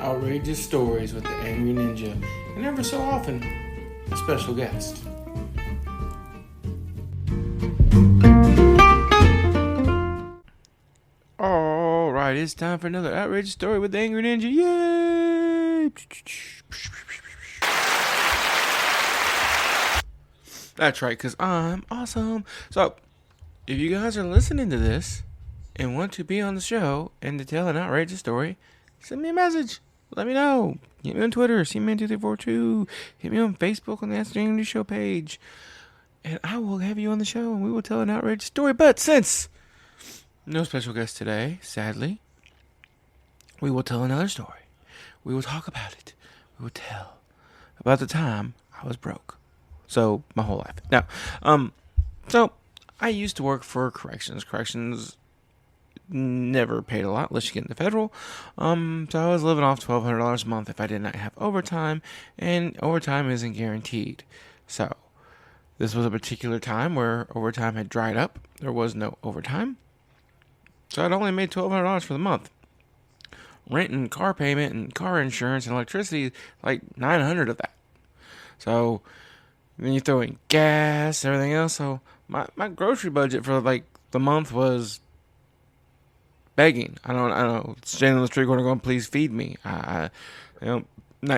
Outrageous Stories with the Angry Ninja, and ever so often, a special guest. Alright, it's time for another Outrageous Story with the Angry Ninja. Yay! That's right, because I'm awesome. So, if you guys are listening to this and want to be on the show and to tell an outrageous story, send me a message. Let me know. Hit me on Twitter, cman2342. Hit me on Facebook on the Ask the Angry Show page. And I will have you on the show and we will tell an outrageous story. But since no special guest today, sadly, we will tell another story. We will talk about it. We will tell about the time I was broke. So, my whole life. Now, so I used to work for corrections. Corrections never paid a lot unless you get into federal. So I was living off $1,200 a month if I did not have overtime, and overtime isn't guaranteed. So, this was a particular time where overtime had dried up. There was no overtime. So I'd only made $1,200 for the month. Rent and car payment and car insurance and electricity, like $900 of that. So then you throw in gas, everything else. So my grocery budget for like the month was begging. I don't standing on the street corner going, please feed me. Not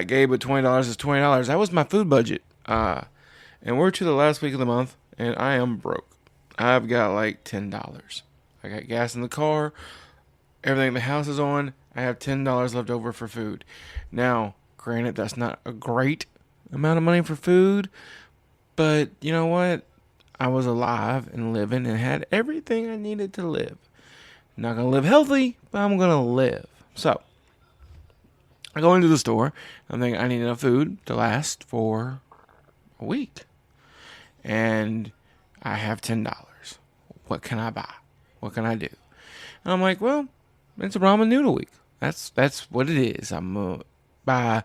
gay, but $20 is $20. That was my food budget. And we're to the last week of the month, and I am broke. I've got like $10. I got gas in the car. Everything in the house is on. I have $10 left over for food. Now, granted, that's not a great amount of money for food, but you know what? I was alive and living and had everything I needed to live. I'm not going to live healthy, but I'm going to live. So, I go into the store. I'm thinking I need enough food to last for a week. And I have $10. What can I buy? What can I do? And I'm like, well, it's a ramen noodle week. That's what it is. I'm going to buy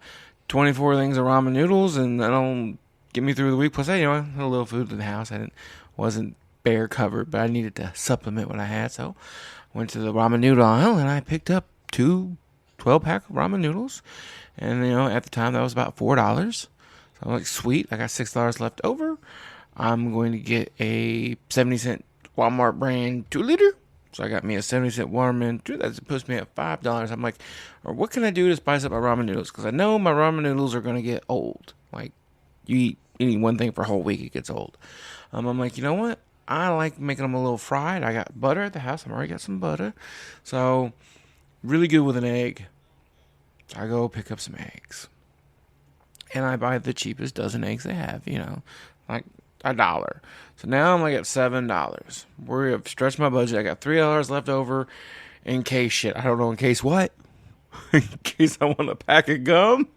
24 things of ramen noodles, and that'll get me through the week. Plus, I had a little food in the house. Wasn't bare covered, but I needed to supplement what I had. So I went to the ramen noodle aisle, and I picked up two 12-pack ramen noodles. And, at the time, that was about $4. So I'm like, sweet, I got $6 left over. I'm going to get a 70-cent Walmart brand 2-liter. So I got me a 70-cent Waterman. That puts me at $5. I'm like, or what can I do to spice up my ramen noodles? Because I know my ramen noodles are going to get old. Like, you eat one thing for a whole week, it gets old. I'm like, you know what? I like making them a little fried. I got butter at the house. I've already got some butter. So, really good with an egg. So I go pick up some eggs. And I buy the cheapest dozen eggs they have, like $1. So now I'm like at $7. We have stretched my budget. I got $3 left over in case shit. I don't know in case what. In case I want a pack of gum.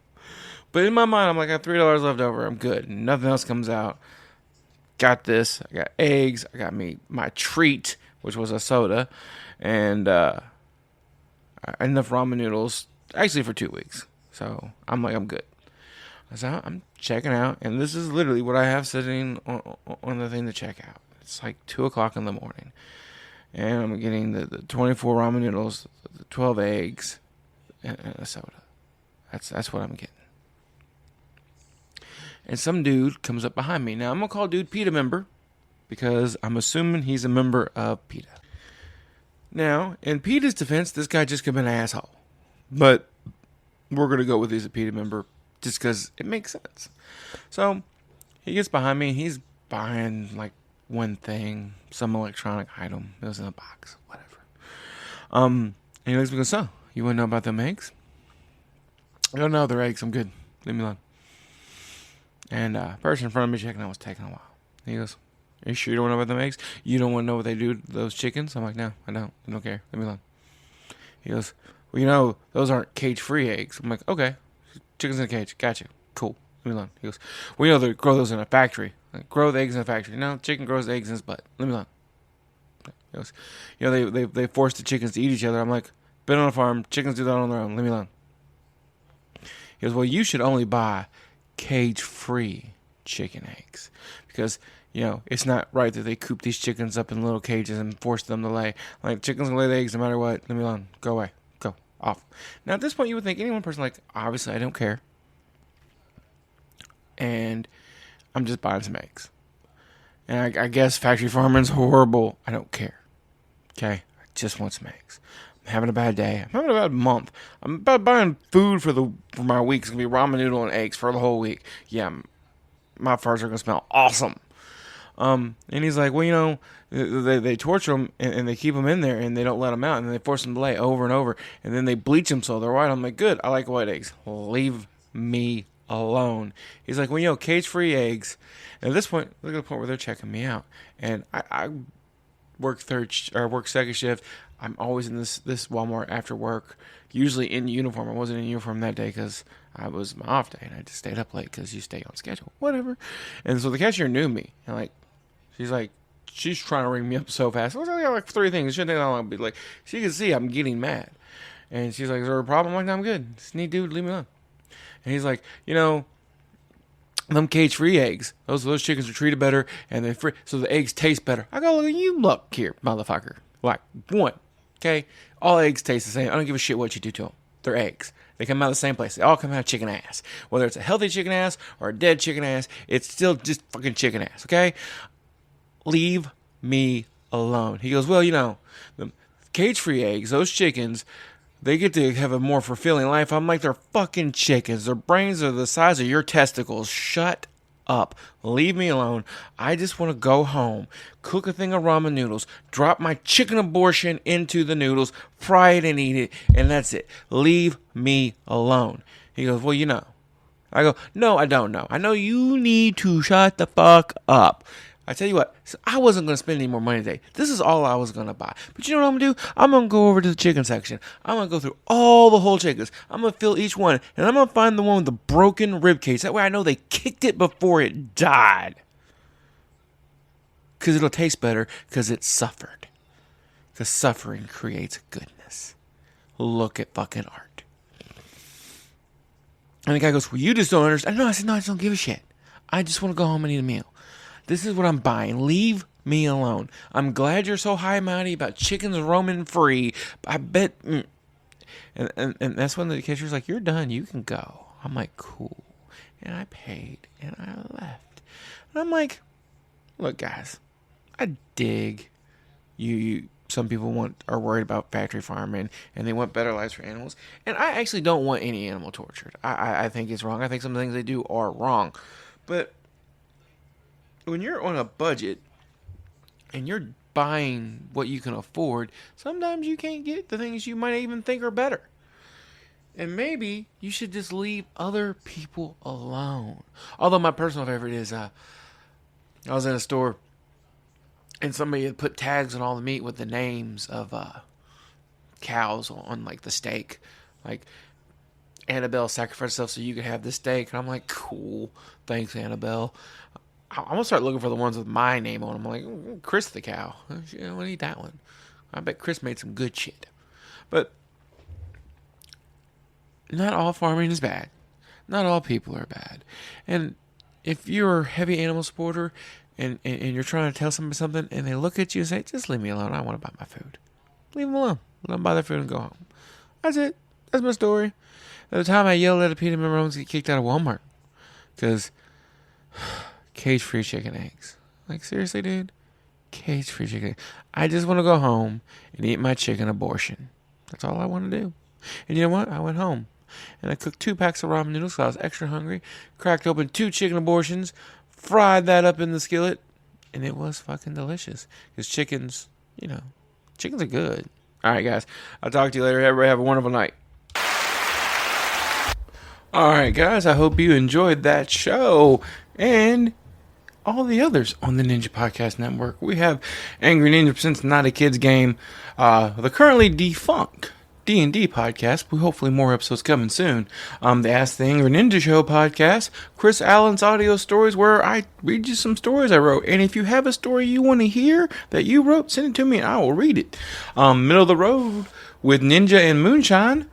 But in my mind, I'm like, I got $3 left over. I'm good. Nothing else comes out. Got this. I got eggs. I got my treat, which was a soda. And enough ramen noodles, actually for 2 weeks. So I'm like, I'm good. So I'm checking out, and this is literally what I have sitting on the thing to check out. It's like 2 o'clock in the morning, and I'm getting the 24 ramen noodles, the 12 eggs, and a soda. That's what I'm getting. And some dude comes up behind me. Now, I'm going to call dude PETA member, because I'm assuming he's a member of PETA. Now, in PETA's defense, this guy just could have been an asshole. But we're going to go with he's a PETA member, just because it makes sense. So, he gets behind me. He's buying, like, one thing. Some electronic item. It was in a box. Whatever. And he looks at me and goes, so, you want to know about them eggs? I go, no, they're eggs. I'm good. Leave me alone. And person in front of me checking out was taking a while. He goes, are you sure you don't want to know about them eggs? You don't want to know what they do to those chickens? I'm like, no, I don't. I don't care. Leave me alone. He goes, well, those aren't cage-free eggs. I'm like, okay. Chickens in a cage. Gotcha. Cool. Leave me alone. He goes, well, they grow those in a factory. Like, grow the eggs in a factory. No, chicken grows eggs in his butt. Leave me alone. He goes, they force the chickens to eat each other. I'm like, been on a farm. Chickens do that on their own. Leave me alone. He goes, well, you should only buy cage-free chicken eggs. Because, it's not right that they coop these chickens up in little cages and force them to lay. Like, chickens can lay the eggs no matter what. Leave me alone. Go away. Go. off. Now, at this point, you would think any one person, like, obviously, I don't care. And I'm just buying some eggs. And I guess factory farming's horrible. I don't care. Okay? I just want some eggs. I'm having a bad day. I'm having a bad month. I'm about buying food for my week. It's going to be ramen noodle and eggs for the whole week. Yeah, my farts are going to smell awesome. And he's like, well, they torture them and they keep them in there and they don't let them out and they force them to lay over and over and then they bleach them so they're white. I'm like, good. I like white eggs. Leave me alone. He's like, well, cage-free eggs. And at this point, look at the point where they're checking me out. And I work second shift. I'm always in this Walmart after work, usually in uniform. I wasn't in uniform that day because I was my off day and I just stayed up late because you stay on schedule, whatever. And so the cashier knew me and she's trying to ring me up so fast. I got like 3 things. It shouldn't take that long. But she can see I'm getting mad. And she's like, is there a problem? I'm like, no, I'm good. Just need dude, leave me alone. And he's like, them cage-free eggs, those chickens are treated better and they're free, so the eggs taste better. I go, look here, motherfucker. Like, one, okay? All eggs taste the same. I don't give a shit what you do to them. They're eggs. They come out of the same place. They all come out of chicken ass. Whether it's a healthy chicken ass or a dead chicken ass, it's still just fucking chicken ass, okay? Leave me alone. He goes, well, the cage-free eggs, those chickens, they get to have a more fulfilling life. I'm like, they're fucking chickens. Their brains are the size of your testicles. Shut up. Leave me alone. I just want to go home, cook a thing of ramen noodles, drop my chicken abortion into the noodles, fry it and eat it, and that's it. Leave me alone. He goes, well, I go, no, I don't know. I know you need to shut the fuck up. I tell you what, I wasn't going to spend any more money today. This is all I was going to buy. But you know what I'm going to do? I'm going to go over to the chicken section. I'm going to go through all the whole chickens. I'm going to fill each one. And I'm going to find the one with the broken rib cage. That way I know they kicked it before it died. Because it'll taste better because it suffered. Because suffering creates goodness. Look at fucking art. And the guy goes, well, you just don't understand. No, I said, no, I just don't give a shit. I just want to go home and eat a meal. This is what I'm buying. Leave me alone. I'm glad you're so high-mighty about chickens roaming free. I bet... And that's when the cashier's like, you're done. You can go. I'm like, cool. And I paid. And I left. And I'm like, look, guys. I dig you. Some people are worried about factory farming. And they want better lives for animals. And I actually don't want any animal tortured. I think it's wrong. I think some things they do are wrong. But... when you're on a budget and you're buying what you can afford, sometimes you can't get the things you might even think are better. And maybe you should just leave other people alone. Although my personal favorite is, I was in a store and somebody had put tags on all the meat with the names of cows on like the steak. Like, Annabelle sacrificed herself so you could have this steak. And I'm like, cool. Thanks, Annabelle. I'm going to start looking for the ones with my name on them. I'm like, Chris the cow. I want to eat that one. I bet Chris made some good shit. But not all farming is bad. Not all people are bad. And if you're a heavy animal supporter and you're trying to tell somebody something and they look at you and say, just leave me alone. I want to buy my food. Leave them alone. Let them buy their food and go home. That's it. That's my story. At the time I yelled at a PETA member, I was get kicked out of Walmart. Because... cage-free chicken eggs. Like, seriously, dude? Cage-free chicken. I just want to go home and eat my chicken abortion. That's all I want to do. And you know what? I went home. And I cooked 2 packs of ramen noodles because I was extra hungry. Cracked open 2 chicken abortions. Fried that up in the skillet. And it was fucking delicious. Because chickens, chickens are good. All right, guys. I'll talk to you later. Everybody have a wonderful night. All right, guys. I hope you enjoyed that show. And... all the others on the Ninja Podcast Network. We have Angry Ninja Presents Not a Kid's Game, the currently defunct D&D podcast, but hopefully more episodes coming soon. The Ask the Angry Ninja Show podcast, Chris Allen's audio stories, where I read you some stories I wrote. And if you have a story you want to hear that you wrote, send it to me and I will read it. Middle of the Road with Ninja and Moonshine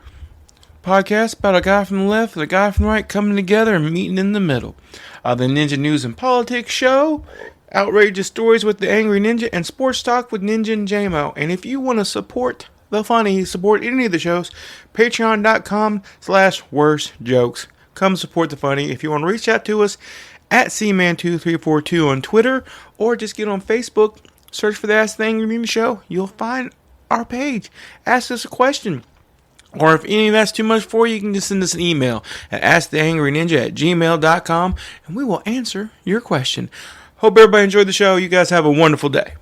podcast about a guy from the left and a guy from the right coming together and meeting in the middle. The Ninja News and Politics Show, Outrageous Stories with the Angry Ninja, and Sports Talk with Ninja and JMO. And if you want to support the funny, support any of the shows, patreon.com/worstjokes. Come support the funny. If you want to reach out to us, at cman2342 on Twitter, or just get on Facebook, search for the Ask the Angry Ninja Show. You'll find our page. Ask us a question. Or if any of that's too much for you, you can just send us an email at asktheangryninja@gmail.com, and we will answer your question. Hope everybody enjoyed the show. You guys have a wonderful day.